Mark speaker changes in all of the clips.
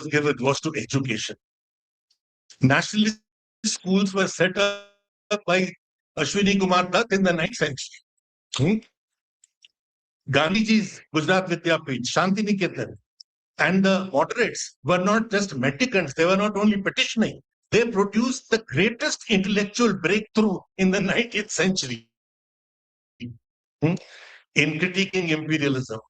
Speaker 1: was given was to education. Nationalist schools were set up by Ashwini Kumar Dutt in the 9th century. Gandhiji's Gujarat Vidyapith, Shantiniketan, and the moderates were not just mendicants, they were not only petitioning, they produced the greatest intellectual breakthrough in the 19th century in critiquing imperialism.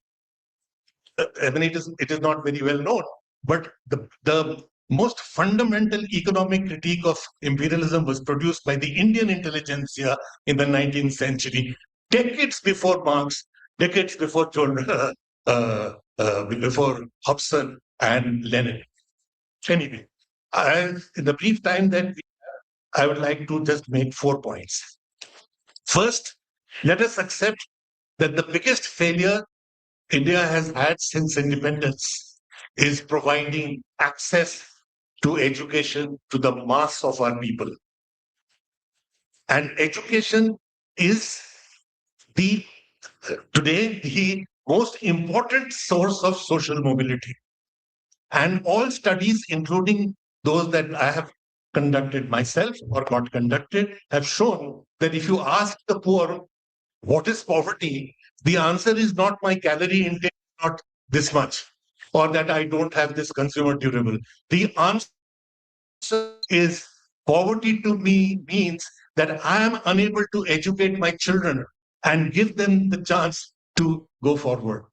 Speaker 1: I mean, it is not very well known, but the most fundamental economic critique of imperialism was produced by the Indian intelligentsia in the 19th century, decades before Marx, decades before before Hobson and Lenin. Anyway, in the brief time that I would like to just make 4 points. First, let us accept that the biggest failure India has had since independence is providing access to education to the mass of our people. And education is today the most important source of social mobility. And all studies, including those that I have conducted myself or got conducted, have shown that if you ask the poor, what is poverty? The answer is not my calorie intake, not this much, or that I don't have this consumer durable. The answer is poverty to me means that I am unable to educate my children and give them the chance to go forward.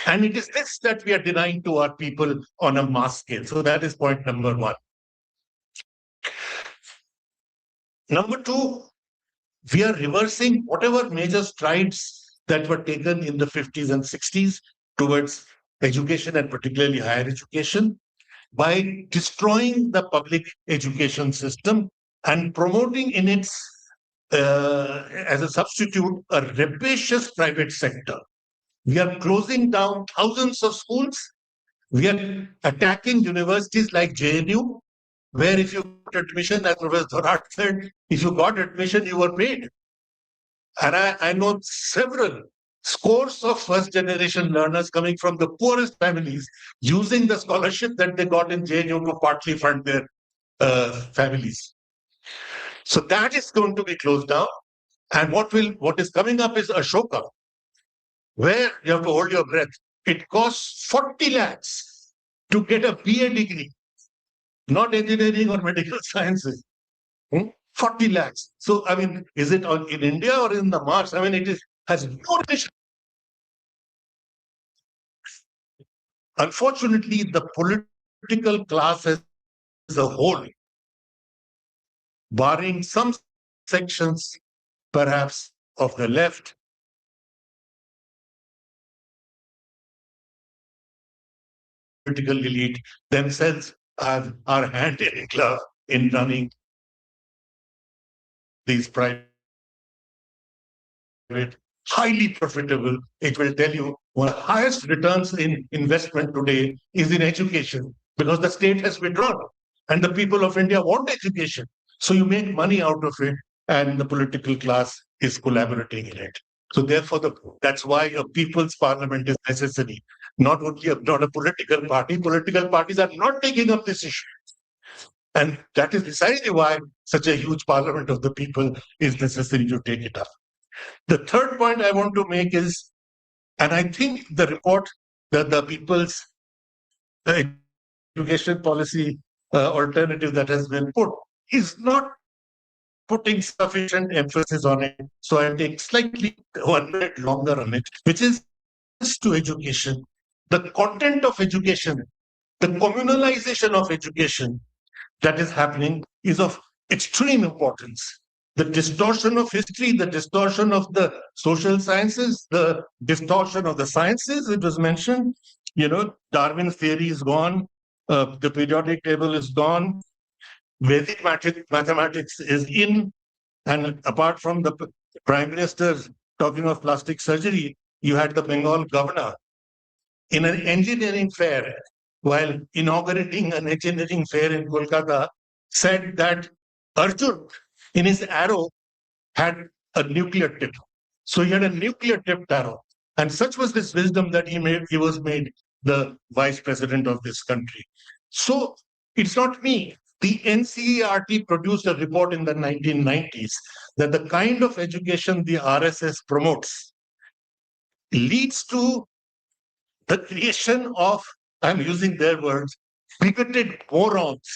Speaker 1: And it is this that we are denying to our people on a mass scale. So that is point number 1. Number 2, we are reversing whatever major strides that were taken in the 50s and 60s towards education and particularly higher education by destroying the public education system and promoting in its as a substitute a rapacious private sector. We are closing down thousands of schools. We are attacking universities like JNU, where if you got admission, as Professor Thorat said, if you got admission, you were paid. And I know several scores of first-generation learners coming from the poorest families using the scholarship that they got in JNU to partly fund their families. So that is going to be closed down. And what is coming up is Ashoka, where you have to hold your breath. It costs 40 lakhs to get a BA degree, not engineering or medical sciences. 40 lakhs. So, I mean, is it in India or in the Mars? I mean, it has no relation. Unfortunately, the political class as a whole, barring some sections, perhaps, of the left, political elite themselves are hand in glove in running these private, highly profitable. It will tell you one of the highest returns in investment today is in education because the state has withdrawn and the people of India want education. So you make money out of it and the political class is collaborating in it. So therefore, that's why a people's parliament is necessary. Not a political party. Political parties are not taking up this issue. And that is precisely why such a huge parliament of the people is necessary to take it up. The third point I want to make is, and I think the report that the people's education policy alternative that has been put is not putting sufficient emphasis on it. So I take slightly 1 minute longer on it, which is to education. The content of education, the communalization of education that is happening is of extreme importance. The distortion of history, the distortion of the social sciences, the distortion of the sciences, it was mentioned, Darwin's theory is gone, the periodic table is gone, Vedic mathematics is in, and apart from the Prime Minister talking of plastic surgery, you had the Bengal governor in an engineering fair, while inaugurating an engineering fair in Kolkata, said that Arjun, in his arrow, had a nuclear tip. So he had a nuclear tipped arrow. And such was this wisdom that he was made the vice president of this country. So it's not me. The NCERT produced a report in the 1990s that the kind of education the RSS promotes leads to the creation of, I'm using their words, bigoted morons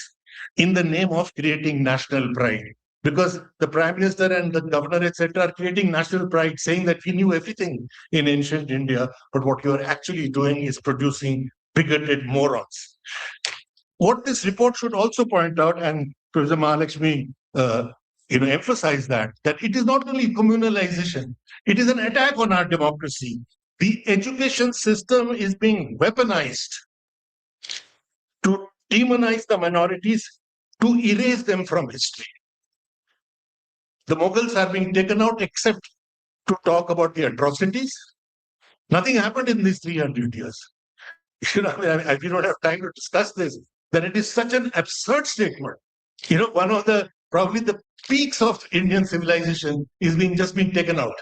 Speaker 1: in the name of creating national pride. Because the prime minister and the governor, etc., are creating national pride, saying that we knew everything in ancient India, but what you are actually doing is producing bigoted morons. What this report should also point out, and Professor Mahalakshmi emphasize that it is not only communalization, it is an attack on our democracy. The education system is being weaponized to demonize the minorities, to erase them from history. The Mughals are being taken out except to talk about the atrocities. Nothing happened in these 300 years. We don't have time to discuss this, that it is such an absurd statement. One of the probably the peaks of Indian civilization is being taken out.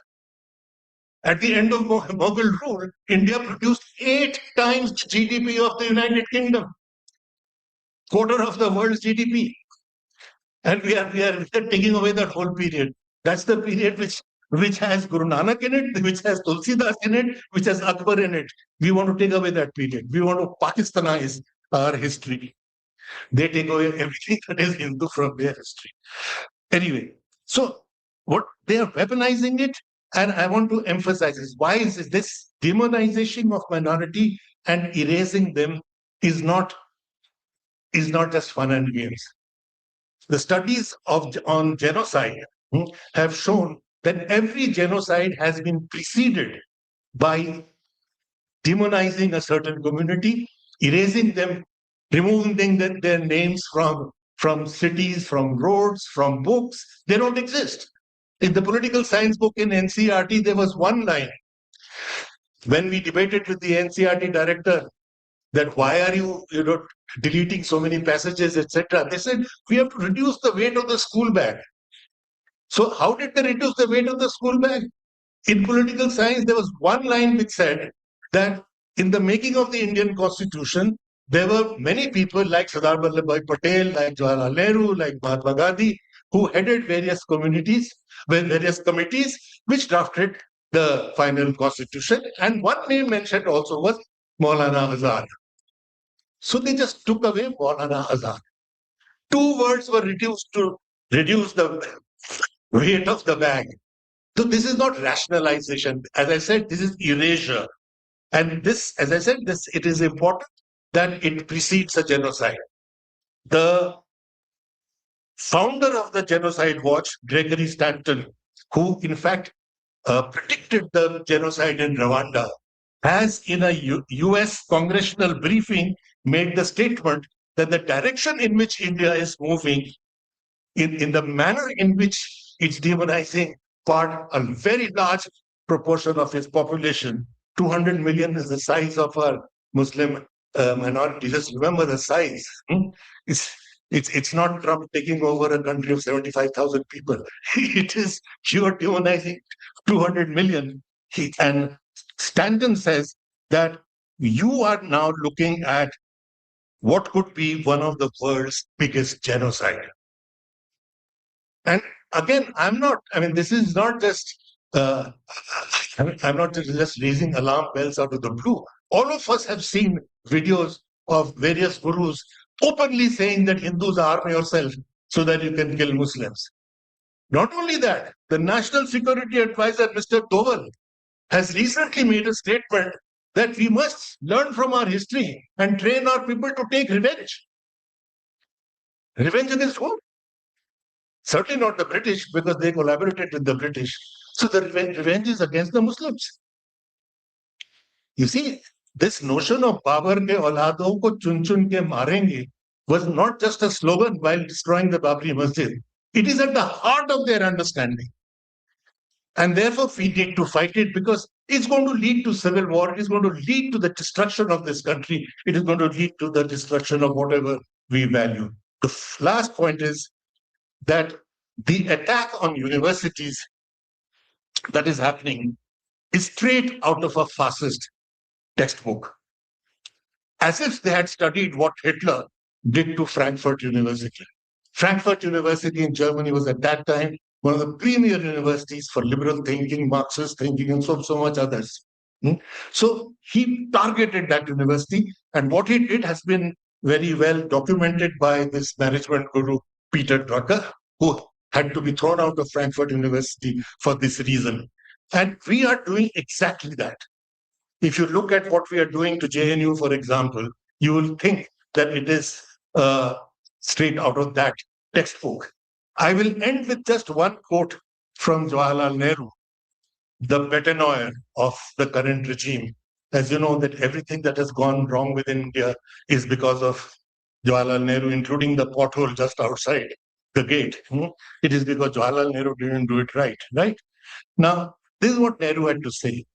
Speaker 1: At the end of Mughal rule, India produced 8 times GDP of the United Kingdom, quarter of the world's GDP, and we are taking away that whole period. That's the period which has Guru Nanak in it, which has Tulsidas in it, which has Akbar in it. We want to take away that period. We want to Pakistanize our history. They take away everything that is Hindu from their history. Anyway, so what they are weaponizing it, and I want to emphasize is why is this demonization of minority and erasing them is not just fun and games. The studies on genocide have shown that every genocide has been preceded by demonizing a certain community, erasing them, removing their names from cities, from roads, from books. They don't exist. In the political science book in NCERT, there was one line. When we debated with the NCERT director that why are you deleting so many passages, etc., they said we have to reduce the weight of the school bag. So how did they reduce the weight of the school bag? In political science, there was one line which said that in the making of the Indian Constitution, there were many people like Sardar Vallabhbhai Patel, like Jawaharlal Nehru, like Mahatma Gandhi, who headed various committees, which drafted the final constitution. And one name mentioned also was Maulana Azad. So they just took away Maulana Azad. 2 words were reduced to reduce the weight of the bag. So this is not rationalization. As I said, this is erasure. And this, as I said, it is important that it precedes a genocide. The founder of the Genocide Watch, Gregory Stanton, who in fact predicted the genocide in Rwanda, has in a US congressional briefing made the statement that the direction in which India is moving, in the manner in which it's demonizing a very large proportion of its population. 200 million is the size of our Muslim minority. Just remember the size. It's not Trump taking over a country of 75,000 people. It is you're demonizing 200 million. And Stanton says that you are now looking at what could be one of the world's biggest genocide. And again, this is not just, I'm not just raising alarm bells out of the blue. All of us have seen videos of various gurus openly saying that Hindus arm yourself so that you can kill Muslims. Not only that, the National Security Advisor, Mr. Doval, has recently made a statement that we must learn from our history and train our people to take revenge. Revenge against whom? Certainly not the British, because they collaborated with the British. So the revenge is against the Muslims. You see, this notion of Babar ke auladon ko chun chun ke marenge was not just a slogan while destroying the Babri Masjid. It is at the heart of their understanding. And therefore, we need to fight it because it's going to lead to civil war. It is going to lead to the destruction of this country. It is going to lead to the destruction of whatever we value. The last point is that the attack on universities that is happening is straight out of a fascist textbook. As if they had studied what Hitler did to Frankfurt University. Frankfurt University in Germany was at that time one of the premier universities for liberal thinking, Marxist thinking, and so much others. So he targeted that university, and what he did has been very well documented by this management guru, Peter Drucker, who had to be thrown out of Frankfurt University for this reason. And we are doing exactly that. If you look at what we are doing to JNU, for example, you will think that it is straight out of that textbook. I will end with just one quote from Jawaharlal Nehru, the betanoir of the current regime. As you know, that everything that has gone wrong with India is because of Jawaharlal Nehru, including the pothole just outside the gate. It is because Jawaharlal Nehru didn't do it right. Now, this is what Nehru had to say.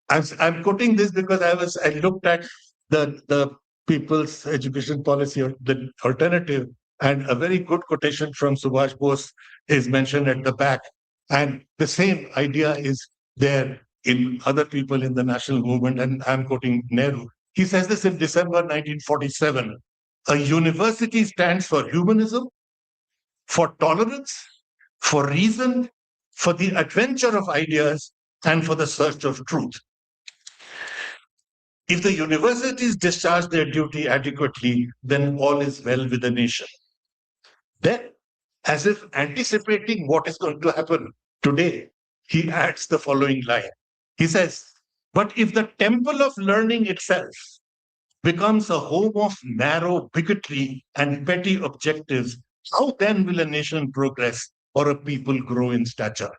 Speaker 1: I'm quoting this because I looked at the people's education policy, or the alternative, and a very good quotation from Subhash Bose is mentioned at the back. And the same idea is there in other people in the national movement, and I'm quoting Nehru. He says this in December 1947. A university stands for humanism, for tolerance, for reason, for the adventure of ideas, and for the search of truth. If the universities discharge their duty adequately, then all is well with the nation. Then, as if anticipating what is going to happen today, he adds the following line. He says, but if the temple of learning itself becomes a home of narrow bigotry and petty objectives, how then will a nation progress or a people grow in stature?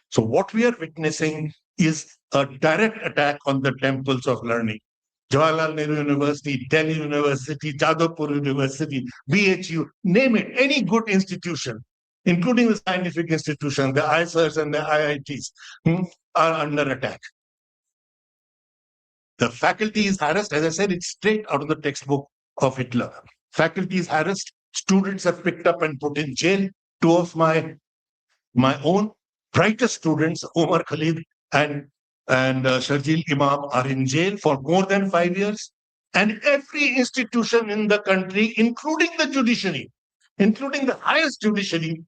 Speaker 1: So what we are witnessing is a direct attack on the temples of learning. Jawaharlal Nehru University, Delhi University, Jadavpur University, BHU, name it, any good institution, including the scientific institutions, the AISECs and the IITs, are under attack. The faculty is harassed. As I said, it's straight out of the textbook of Hitler. Faculty is harassed. Students are picked up and put in jail. Two of my own brightest students, Omar Khalid and Sharjeel Imam, are in jail for more than 5 years. And every institution in the country, including the judiciary, including the highest judiciary,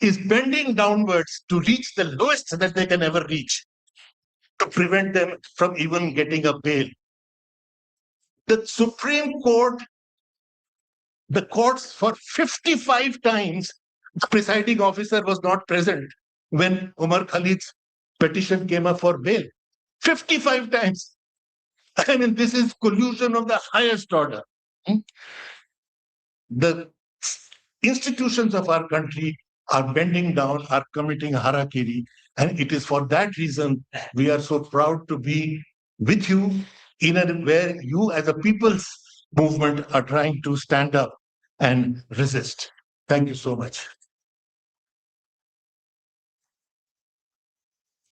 Speaker 1: is bending downwards to reach the lowest that they can ever reach, to prevent them from even getting a bail. The Supreme Court, the courts for 55 times, the presiding officer was not present when Omar Khalid's petition came up for bail. 55 times. I mean, this is collusion of the highest order. The institutions of our country are bending down, are committing harakiri. And it is for that reason we are so proud to be with you in where you as a people's movement are trying to stand up and resist. Thank you so much.